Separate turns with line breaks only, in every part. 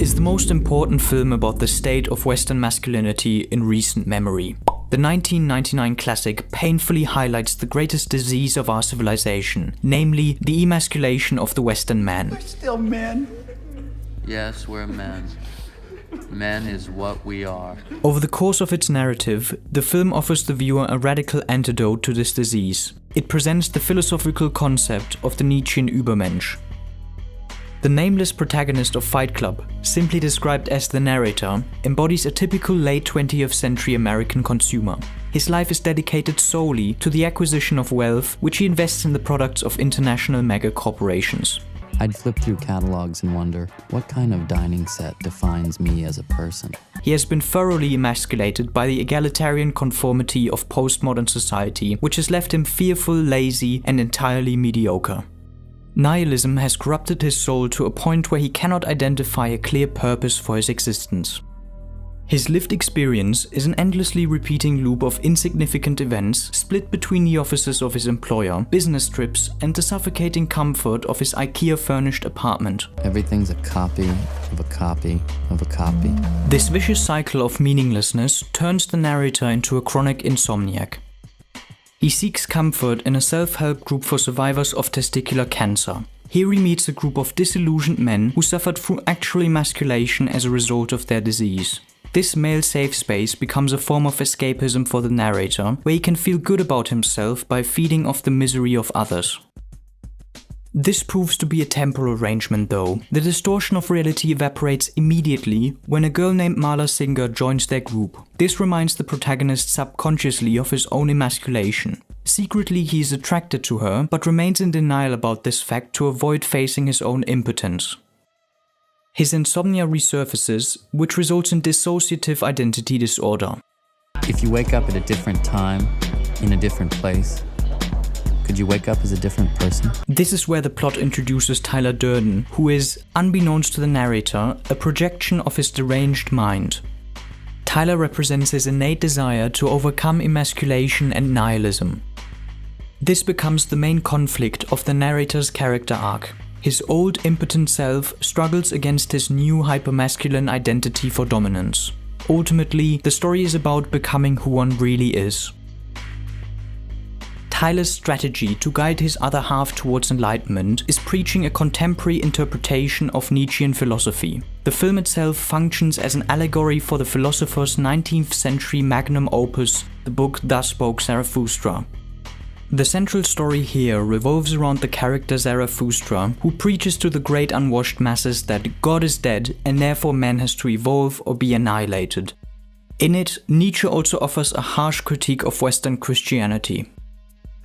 is the most important film about the state of Western masculinity in recent memory. The 1999 classic painfully highlights the greatest disease of our civilization, namely the emasculation of the Western man.
We're still men.
Yes, we're men. Men is what we are.
Over the course of its narrative, the film offers the viewer a radical antidote to this disease. It presents the philosophical concept of the Nietzschean Übermensch. The nameless protagonist of Fight Club, simply described as the narrator, embodies a typical late 20th century American consumer. His life is dedicated solely to the acquisition of wealth, which he invests in the products of international mega corporations.
I'd flip through catalogs and wonder, what kind of dining set defines me as a person?
He has been thoroughly emasculated by the egalitarian conformity of postmodern society, which has left him fearful, lazy, and entirely mediocre. Nihilism has corrupted his soul to a point where he cannot identify a clear purpose for his existence. His lived experience is an endlessly repeating loop of insignificant events split between the offices of his employer, business trips, and the suffocating comfort of his IKEA-furnished apartment.
Everything's a copy of a copy of a copy.
This vicious cycle of meaninglessness turns the narrator into a chronic insomniac. He seeks comfort in a self-help group for survivors of testicular cancer. Here he meets a group of disillusioned men who suffered through actual emasculation as a result of their disease. This male safe space becomes a form of escapism for the narrator, where he can feel good about himself by feeding off the misery of others. This proves to be a temporal arrangement though. The distortion of reality evaporates immediately when a girl named Marla Singer joins their group. This reminds the protagonist subconsciously of his own emasculation. Secretly he is attracted to her, but remains in denial about this fact to avoid facing his own impotence. His insomnia resurfaces, which results in dissociative identity disorder.
If you wake up at a different time, in a different place, could you wake up as a different person?
This is where the plot introduces Tyler Durden, who is, unbeknownst to the narrator, a projection of his deranged mind. Tyler represents his innate desire to overcome emasculation and nihilism. This becomes the main conflict of the narrator's character arc. His old impotent self struggles against his new hypermasculine identity for dominance. Ultimately, the story is about becoming who one really is. Tyler's strategy to guide his other half towards enlightenment is preaching a contemporary interpretation of Nietzschean philosophy. The film itself functions as an allegory for the philosopher's 19th century magnum opus, the book Thus Spoke Zarathustra. The central story here revolves around the character Zarathustra, who preaches to the great unwashed masses that God is dead and therefore man has to evolve or be annihilated. In it, Nietzsche also offers a harsh critique of Western Christianity.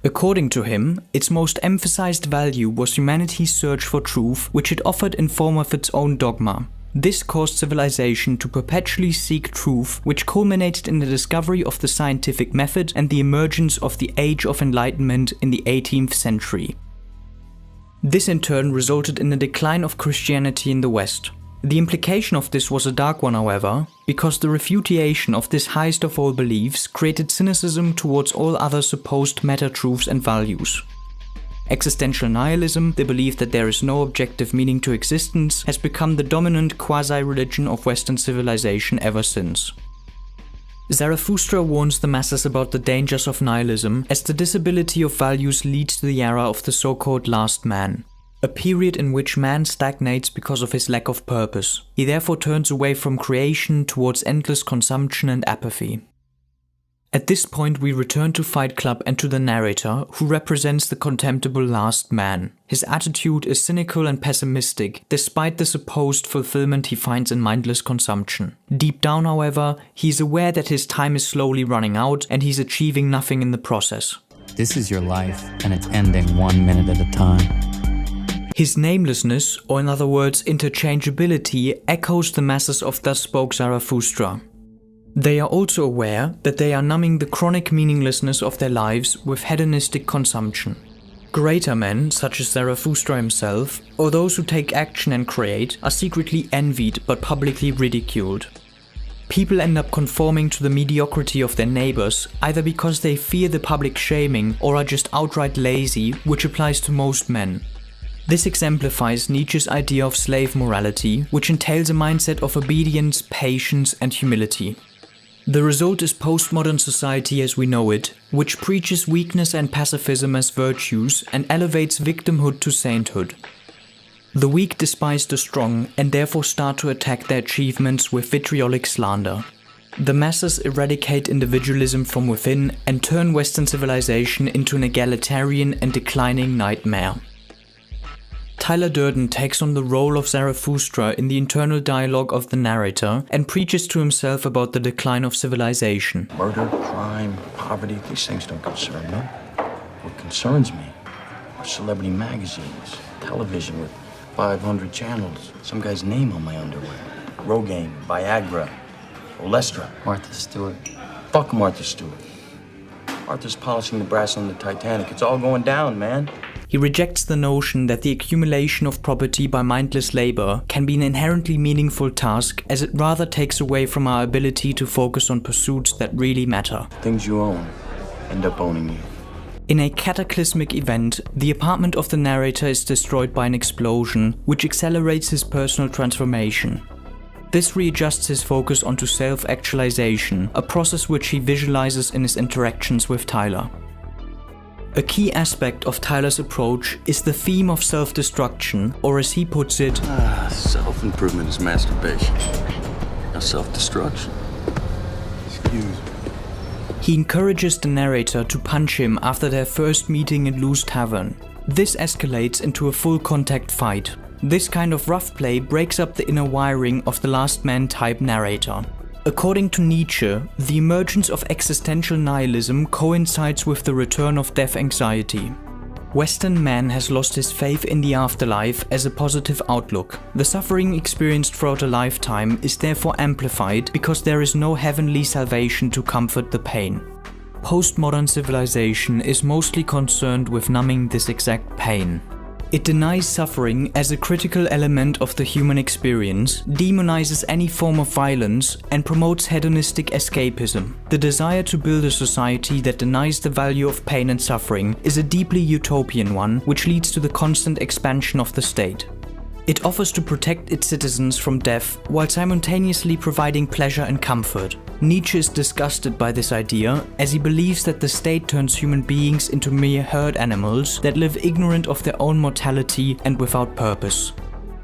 According to him, its most emphasized value was humanity's search for truth, which it offered in form of its own dogma. This caused civilization to perpetually seek truth, which culminated in the discovery of the scientific method and the emergence of the Age of Enlightenment in the 18th century. This in turn resulted in the decline of Christianity in the West. The implication of this was a dark one, however, because the refutation of this highest of all beliefs created cynicism towards all other supposed meta-truths and values. Existential nihilism, the belief that there is no objective meaning to existence, has become the dominant quasi-religion of Western civilization ever since. Zarathustra warns the masses about the dangers of nihilism, as the disability of values leads to the era of the so-called last man. A period in which man stagnates because of his lack of purpose. He therefore turns away from creation towards endless consumption and apathy. At this point we return to Fight Club and to the narrator, who represents the contemptible last man. His attitude is cynical and pessimistic, despite the supposed fulfillment he finds in mindless consumption. Deep down, however, he is aware that his time is slowly running out and he's achieving nothing in the process.
This is your life, and it's ending 1 minute at a time.
His namelessness, or in other words interchangeability, echoes the masses of Thus Spoke Zarathustra. They are also aware that they are numbing the chronic meaninglessness of their lives with hedonistic consumption. Greater men, such as Zarathustra himself, or those who take action and create, are secretly envied but publicly ridiculed. People end up conforming to the mediocrity of their neighbors, either because they fear the public shaming or are just outright lazy, which applies to most men. This exemplifies Nietzsche's idea of slave morality, which entails a mindset of obedience, patience, and humility. The result is postmodern society as we know it, which preaches weakness and pacifism as virtues and elevates victimhood to sainthood. The weak despise the strong and therefore start to attack their achievements with vitriolic slander. The masses eradicate individualism from within and turn Western civilization into an egalitarian and declining nightmare. Tyler Durden takes on the role of Zarathustra in the internal dialogue of the narrator and preaches to himself about the decline of civilization.
Murder, crime, poverty, these things don't concern me. What concerns me are celebrity magazines, television with 500 channels, some guy's name on my underwear. Rogaine, Viagra, Olestra.
Martha Stewart.
Fuck Martha Stewart. Martha's polishing the brass on the Titanic. It's all going down, man.
He rejects the notion that the accumulation of property by mindless labor can be an inherently meaningful task, as it rather takes away from our ability to focus on pursuits that really matter.
Things you own end up owning you.
In a cataclysmic event, the apartment of the narrator is destroyed by an explosion, which accelerates his personal transformation. This readjusts his focus onto self-actualization, a process which he visualizes in his interactions with Tyler. A key aspect of Tyler's approach is the theme of self-destruction, or as he puts it,
Self-improvement is masturbation. Now self-destruction. Excuse me.
He encourages the narrator to punch him after their first meeting in Lou's tavern. This escalates into a full-contact fight. This kind of rough play breaks up the inner wiring of the last man type narrator. According to Nietzsche, the emergence of existential nihilism coincides with the return of death anxiety. Western man has lost his faith in the afterlife as a positive outlook. The suffering experienced throughout a lifetime is therefore amplified because there is no heavenly salvation to comfort the pain. Postmodern civilization is mostly concerned with numbing this exact pain. It denies suffering as a critical element of the human experience, demonizes any form of violence, and promotes hedonistic escapism. The desire to build a society that denies the value of pain and suffering is a deeply utopian one, which leads to the constant expansion of the state. It offers to protect its citizens from death while simultaneously providing pleasure and comfort. Nietzsche is disgusted by this idea, as he believes that the state turns human beings into mere herd animals that live ignorant of their own mortality and without purpose.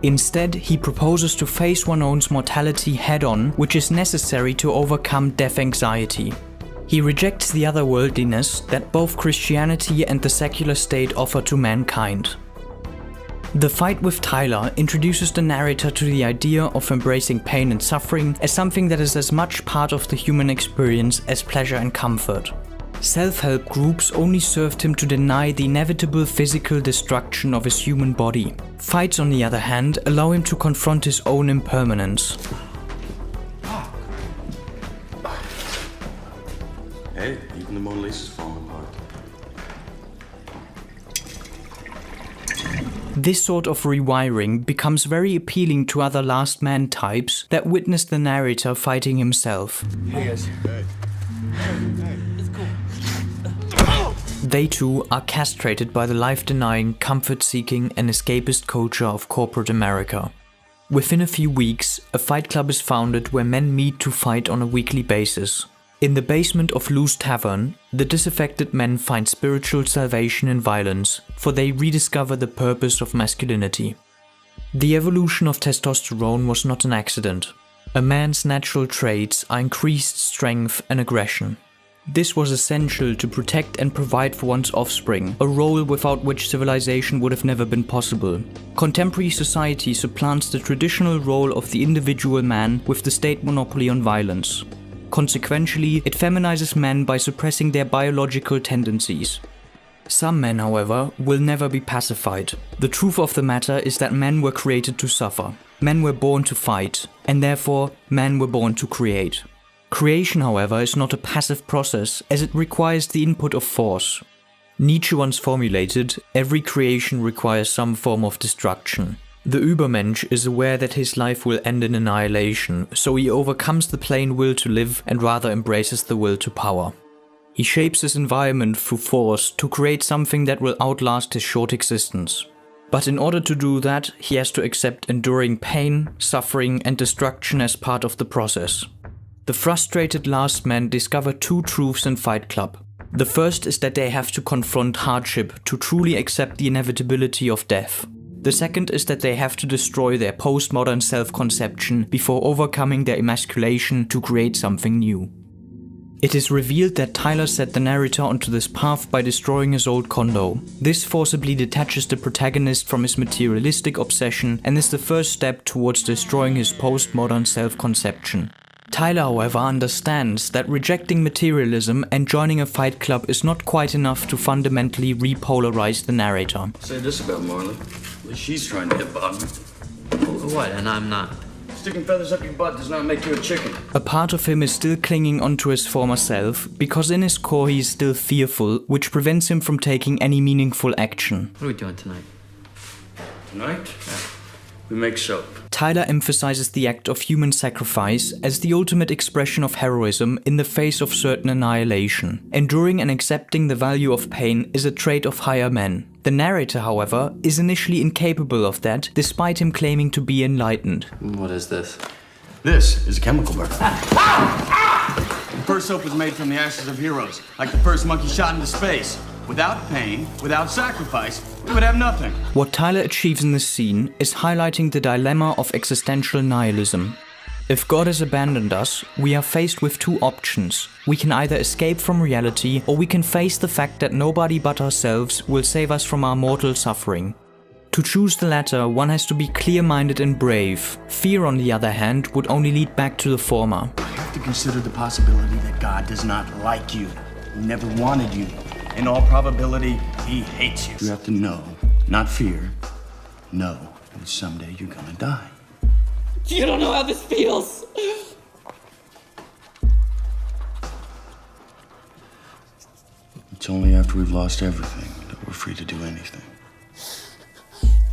Instead, he proposes to face one's own mortality head-on, which is necessary to overcome death anxiety. He rejects the otherworldliness that both Christianity and the secular state offer to mankind. The fight with Tyler introduces the narrator to the idea of embracing pain and suffering as something that is as much part of the human experience as pleasure and comfort. Self-help groups only served him to deny the inevitable physical destruction of his human body. Fights, on the other hand, allow him to confront his own impermanence.
Hey, even the Mona Lisa's falling apart.
This sort of rewiring becomes very appealing to other last man types that witness the narrator fighting himself.
Hey guys.
They too are castrated by the life-denying, comfort-seeking and escapist culture of corporate America. Within a few weeks, a fight club is founded where men meet to fight on a weekly basis. In the basement of Lou's tavern, the disaffected men find spiritual salvation in violence, for they rediscover the purpose of masculinity. The evolution of testosterone was not an accident. A man's natural traits are increased strength and aggression. This was essential to protect and provide for one's offspring, a role without which civilization would have never been possible. Contemporary society supplants the traditional role of the individual man with the state monopoly on violence. Consequentially, it feminizes men by suppressing their biological tendencies. Some men, however, will never be pacified. The truth of the matter is that men were created to suffer. Men were born to fight, and therefore, men were born to create. Creation, however, is not a passive process, as it requires the input of force. Nietzsche once formulated, every creation requires some form of destruction. The Übermensch is aware that his life will end in annihilation, so he overcomes the plain will to live and rather embraces the will to power. He shapes his environment through force to create something that will outlast his short existence. But in order to do that, he has to accept enduring pain, suffering, and destruction as part of the process. The frustrated last men discover two truths in Fight Club. The first is that they have to confront hardship to truly accept the inevitability of death. The second is that they have to destroy their postmodern self-conception before overcoming their emasculation to create something new. It is revealed that Tyler set the narrator onto this path by destroying his old condo. This forcibly detaches the protagonist from his materialistic obsession and is the first step towards destroying his postmodern self-conception. Tyler, however, understands that rejecting materialism and joining a fight club is not quite enough to fundamentally repolarize the narrator.
Say this about Marley. At least she's trying to hit bottom.
What? And I'm not.
Sticking feathers up your butt does not make you a chicken.
A part of him is still clinging onto his former self, because in his core he is still fearful, which prevents him from taking any meaningful action.
What are we doing tonight?
Tonight? We make soap.
Tyler emphasizes the act of human sacrifice as the ultimate expression of heroism in the face of certain annihilation. Enduring and accepting the value of pain is a trait of higher men. The narrator, however, is initially incapable of that, despite him claiming to be enlightened.
What is this?
This is a chemical burn. The first soap was made from the ashes of heroes, like the first monkey shot into space. Without pain, without sacrifice, we would have nothing.
What Tyler achieves in this scene is highlighting the dilemma of existential nihilism. If God has abandoned us, we are faced with two options. We can either escape from reality, or we can face the fact that nobody but ourselves will save us from our mortal suffering. To choose the latter, one has to be clear-minded and brave. Fear, on the other hand, would only lead back to the former.
You have to consider the possibility that God does not like you. He never wanted you. In all probability, he hates you. You have to know, not fear, know that someday you're gonna die.
You don't know how this feels.
It's only after we've lost everything that we're free to do anything.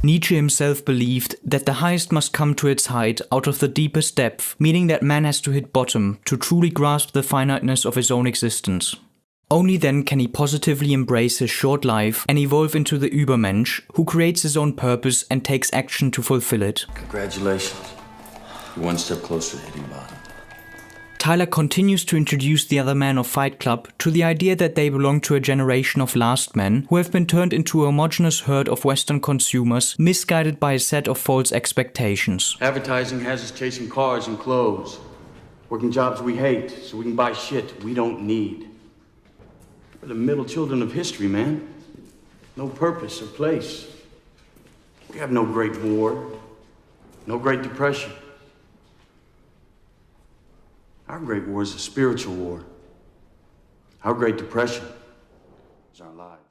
Nietzsche himself believed that the highest must come to its height out of the deepest depth, meaning that man has to hit bottom to truly grasp the finiteness of his own existence. Only then can he positively embrace his short life and evolve into the Übermensch, who creates his own purpose and takes action to fulfill it.
Congratulations. You're one step closer to hitting bottom.
Tyler continues to introduce the other men of Fight Club to the idea that they belong to a generation of last men who have been turned into a homogeneous herd of Western consumers, misguided by a set of false expectations.
Advertising has us chasing cars and clothes, working jobs we hate so we can buy shit we don't need. We're the middle children of history, man. No purpose or place. We have no great war, no great depression. Our great war is a spiritual war. Our great depression is our lives.